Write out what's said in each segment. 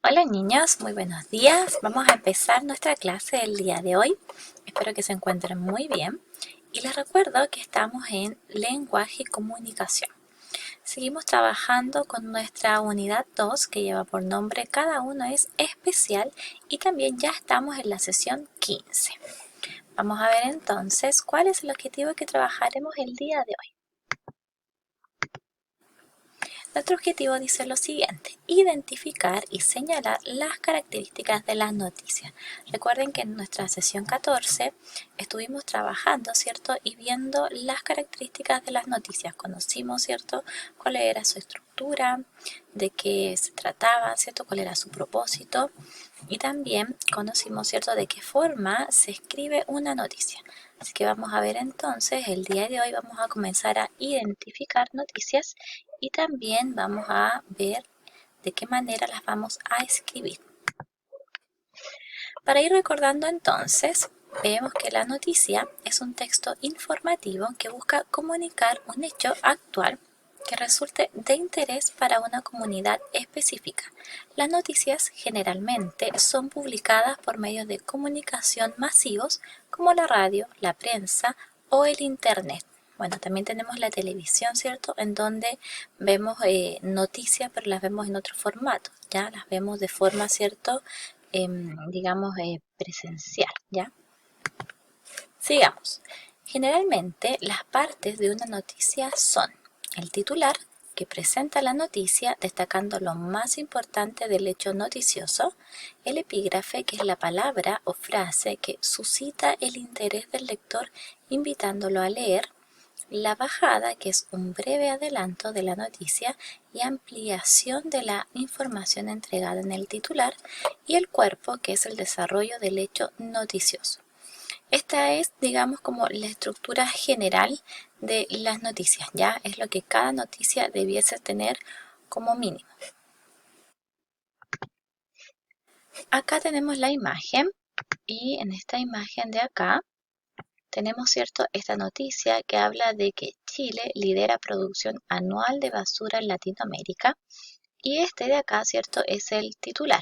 Hola niños, muy buenos días. Vamos a empezar nuestra clase del día de hoy. Espero que se encuentren muy bien. Y les recuerdo que estamos en lenguaje y comunicación. Seguimos trabajando con nuestra unidad 2 que lleva por nombre Cada uno es especial y también ya estamos en la sesión 15. Vamos a ver entonces cuál es el objetivo que trabajaremos el día de hoy. Nuestro objetivo dice lo siguiente: identificar y señalar las características de las noticias. Recuerden que en nuestra sesión 14 estuvimos trabajando, ¿cierto? Y viendo las características de las noticias. Conocimos, ¿cierto? Cuál era su estructura, de qué se trataba, ¿cierto? Cuál era su propósito. Y también conocimos, ¿cierto?, de qué forma se escribe una noticia. Así que vamos a ver entonces, el día de hoy vamos a comenzar a identificar noticias y también vamos a ver de qué manera las vamos a escribir. Para ir recordando entonces, vemos que la noticia es un texto informativo que busca comunicar un hecho actual que resulte de interés para una comunidad específica. Las noticias generalmente son publicadas por medios de comunicación masivos como la radio, la prensa o el internet. Bueno, también tenemos la televisión, ¿cierto? En donde vemos noticias, pero las vemos en otro formato, ¿ya? Las vemos de forma, ¿cierto? Digamos, presencial, ¿ya? Sigamos. Generalmente las partes de una noticia son el titular, que presenta la noticia destacando lo más importante del hecho noticioso, el epígrafe, que es la palabra o frase que suscita el interés del lector invitándolo a leer, la bajada, que es un breve adelanto de la noticia y ampliación de la información entregada en el titular, y el cuerpo, que es el desarrollo del hecho noticioso. Esta es, digamos, como la estructura general de las noticias, ¿ya? Es lo que cada noticia debiese tener como mínimo. Acá tenemos la imagen y en esta imagen de acá tenemos, ¿cierto?, esta noticia que habla de que Chile lidera producción anual de basura en Latinoamérica, y este de acá, ¿cierto?, es el titular.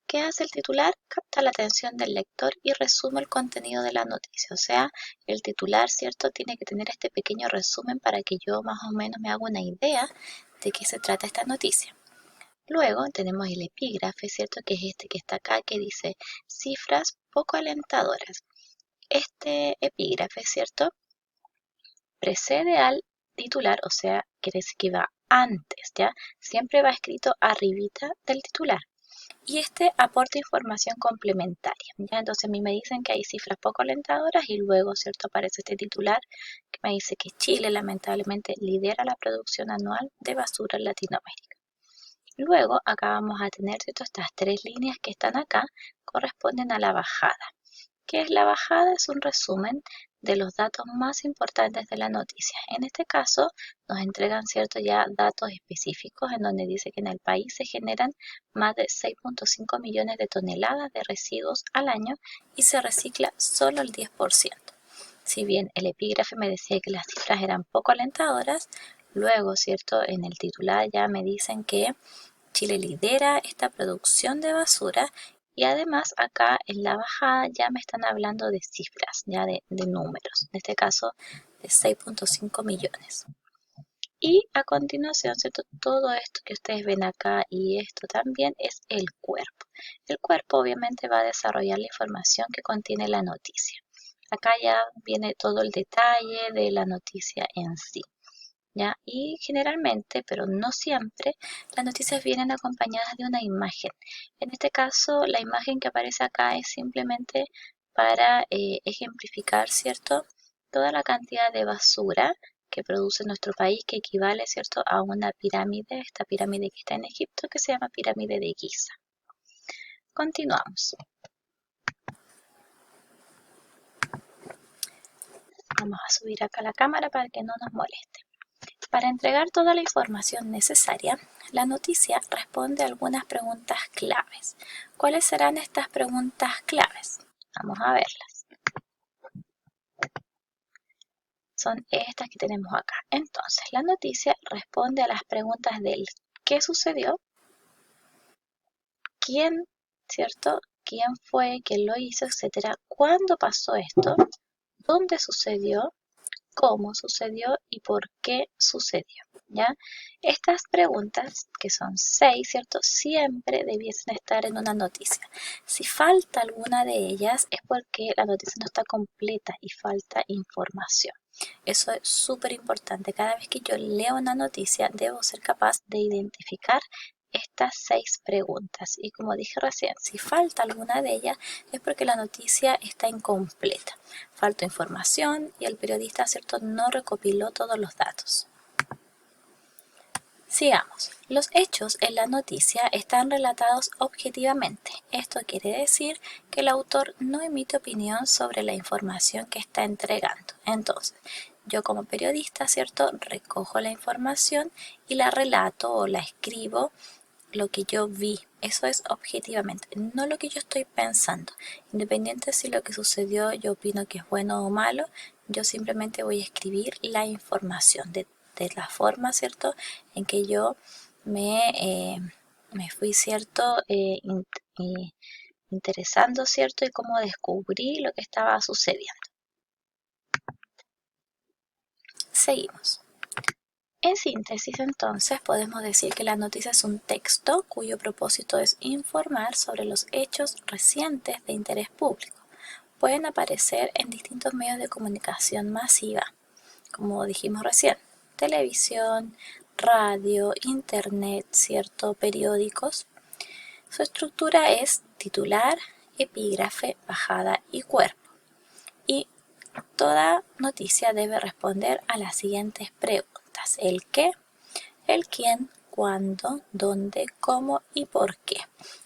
¿Qué hace el titular? Capta la atención del lector y resume el contenido de la noticia. O sea, el titular, ¿cierto?, tiene que tener este pequeño resumen para que yo más o menos me haga una idea de qué se trata esta noticia. Luego tenemos el epígrafe, ¿cierto?, que es este que está acá, que dice cifras poco alentadoras. Este epígrafe, ¿cierto?, precede al titular, o sea, quiere decir que va antes, ¿ya? Siempre va escrito arribita del titular. Y este aporta información complementaria, ¿ya? Entonces a mí me dicen que hay cifras poco alentadoras y luego, ¿cierto?, aparece este titular que me dice que Chile lamentablemente lidera la producción anual de basura en Latinoamérica. Luego acá vamos a tener, ¿cierto?, estas tres líneas que están acá corresponden a la bajada. ¿Qué es la bajada? Es un resumen de los datos más importantes de la noticia. En este caso nos entregan, cierto, ya datos específicos en donde dice que en el país se generan más de 6.5 millones de toneladas de residuos al año y se recicla solo el 10%. Si bien el epígrafe me decía que las cifras eran poco alentadoras, luego, cierto, en el titular ya me dicen que Chile lidera esta producción de basura, y además acá en la bajada ya me están hablando de cifras, ya de números, en este caso de 6.5 millones. Y a continuación, ¿cierto?, todo esto que ustedes ven acá y esto también es el cuerpo. El cuerpo obviamente va a desarrollar la información que contiene la noticia. Acá ya viene todo el detalle de la noticia en sí, ¿ya? Y generalmente, pero no siempre, las noticias vienen acompañadas de una imagen. En este caso, la imagen que aparece acá es simplemente para ejemplificar, ¿cierto?, toda la cantidad de basura que produce nuestro país, que equivale, ¿cierto?, a una pirámide, esta pirámide que está en Egipto, que se llama pirámide de Giza. Continuamos. Vamos a subir acá la cámara para que no nos moleste. Para entregar toda la información necesaria, la noticia responde a algunas preguntas claves. ¿Cuáles serán estas preguntas claves? Vamos a verlas. Son estas que tenemos acá. Entonces, la noticia responde a las preguntas del ¿qué sucedió?, quién, ¿cierto? ¿Quién fue, quién lo hizo, etcétera? ¿Cuándo pasó esto? ¿Dónde sucedió? ¿Cómo sucedió? ¿Y por qué sucedió? ¿Ya? Estas preguntas, que son 6, ¿cierto? Siempre debiesen estar en una noticia. Si falta alguna de ellas es porque la noticia no está completa y falta información. Eso es súper importante. Cada vez que yo leo una noticia, debo ser capaz de identificar estas 6 preguntas. Y como dije recién, si falta alguna de ellas es porque la noticia está incompleta. Faltó información y el periodista, ¿cierto?, no recopiló todos los datos. Sigamos. Los hechos en la noticia están relatados objetivamente. Esto quiere decir que el autor no emite opinión sobre la información que está entregando. Entonces, yo como periodista, ¿cierto?, recojo la información y la relato o la escribo lo que yo vi. Eso es objetivamente, no lo que yo estoy pensando. Independiente si lo que sucedió yo opino que es bueno o malo, yo simplemente voy a escribir la información de la forma, ¿cierto?, en que yo me fui, ¿cierto?, interesando, ¿cierto?, y cómo descubrí lo que estaba sucediendo. Seguimos. En síntesis, entonces, podemos decir que la noticia es un texto cuyo propósito es informar sobre los hechos recientes de interés público. Pueden aparecer en distintos medios de comunicación masiva, como dijimos recién, televisión, radio, internet, ¿cierto?, periódicos. Su estructura es titular, epígrafe, bajada y cuerpo. Y toda noticia debe responder a las siguientes preguntas: el qué, el quién, cuándo, dónde, cómo y por qué.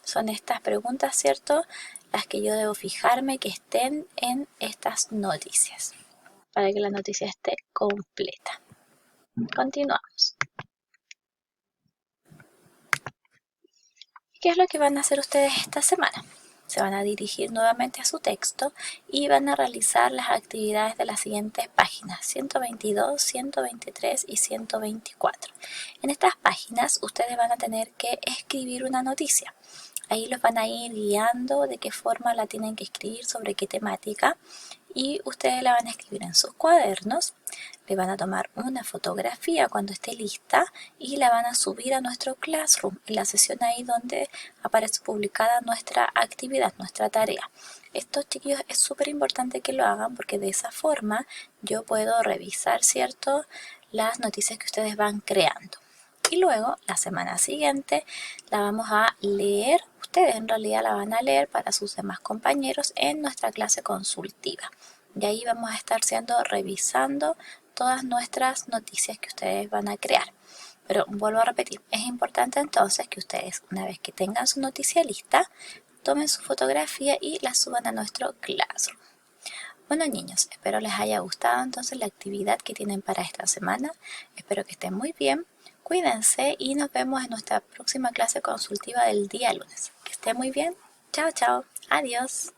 Son estas preguntas, ¿cierto?, las que yo debo fijarme que estén en estas noticias para que la noticia esté completa. Continuamos. ¿Qué es lo que van a hacer ustedes esta semana? Se van a dirigir nuevamente a su texto y van a realizar las actividades de las siguientes páginas: 122, 123 y 124. En estas páginas ustedes van a tener que escribir una noticia. Ahí los van a ir guiando de qué forma la tienen que escribir, sobre qué temática, y ustedes la van a escribir en sus cuadernos. Le van a tomar una fotografía cuando esté lista y la van a subir a nuestro Classroom, en la sesión ahí donde aparece publicada nuestra actividad, nuestra tarea. Esto, chiquillos, es súper importante que lo hagan porque de esa forma yo puedo revisar, ¿cierto?, las noticias que ustedes van creando. Y luego, la semana siguiente, la vamos a leer. Ustedes en realidad la van a leer para sus demás compañeros en nuestra clase consultiva. Y ahí vamos a estar revisando todas nuestras noticias que ustedes van a crear. Pero vuelvo a repetir, es importante entonces que ustedes, una vez que tengan su noticia lista, tomen su fotografía y la suban a nuestro Classroom. Bueno, niños, espero les haya gustado entonces la actividad que tienen para esta semana. Espero que estén muy bien. Cuídense y nos vemos en nuestra próxima clase consultiva del día lunes. Que estén muy bien. Chao, chao. Adiós.